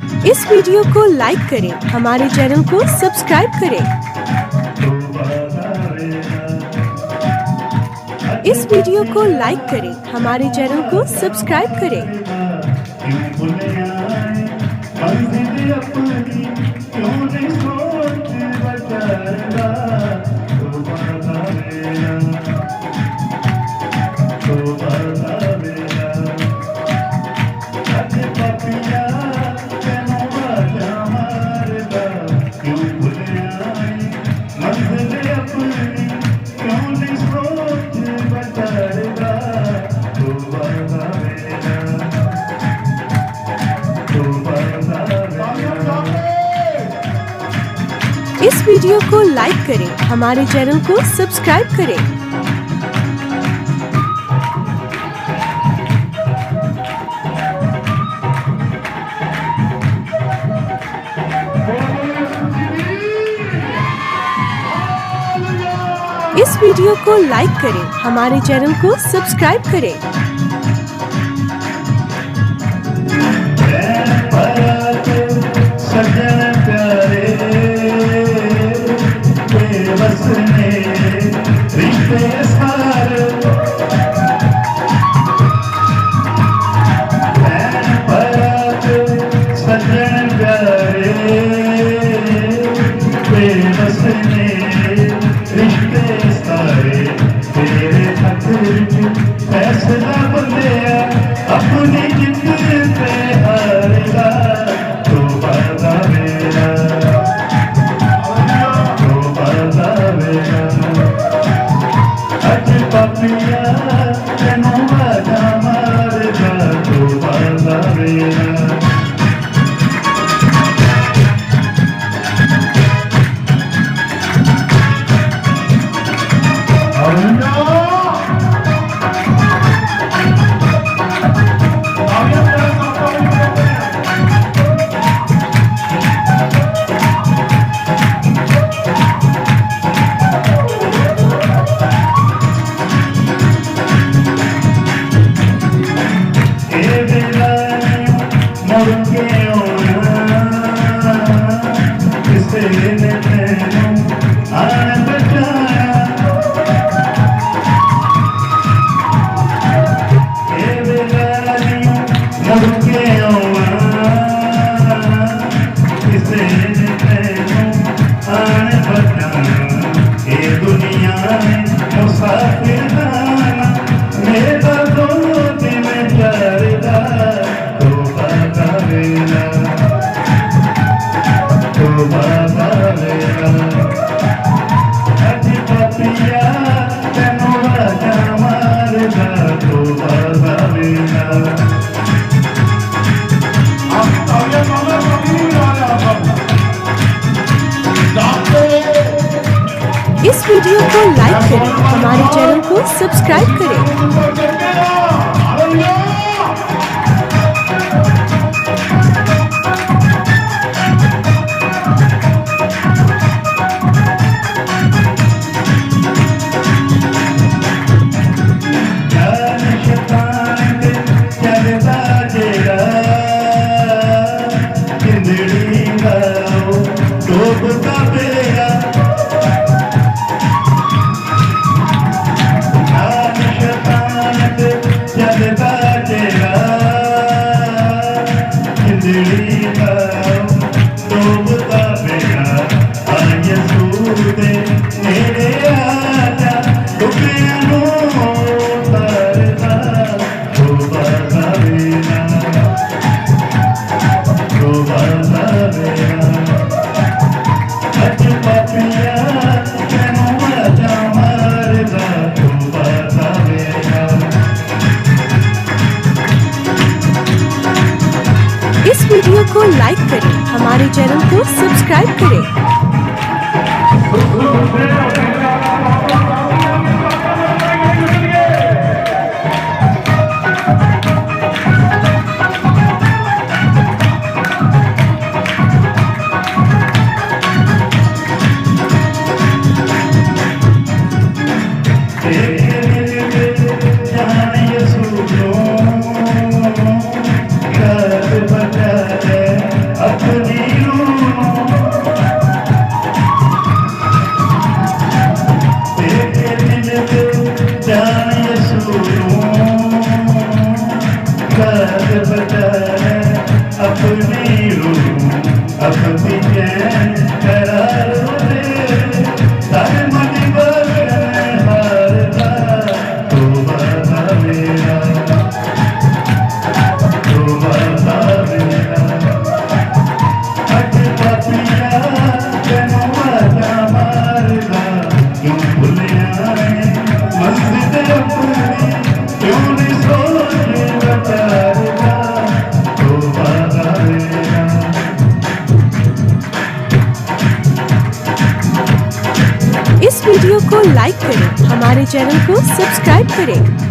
इस वीडियो को लाइक करें, हमारे चैनल को सब्सक्राइब करें। इस वीडियो को लाइक करें, हमारे चैनल को सब्सक्राइब करें। इस वीडियो को लाइक करें, हमारे चैनल को सब्सक्राइब करें। इस वीडियो को लाइक करें, हमारे चैनल को सब्सक्राइब करें। फैसला बंदिया अपनी जिंदगी पे हारेगा तो वादा मेरा अज पापिया तेनू वादा मारेगा तो वादा मेरा इस वीडियो को लाइक करें, हमारे चैनल को सब्सक्राइब करें। इस वीडियो को लाइक करें, हमारे चैनल को सब्सक्राइब करें। हमारे चैनल को सब्सक्राइब करें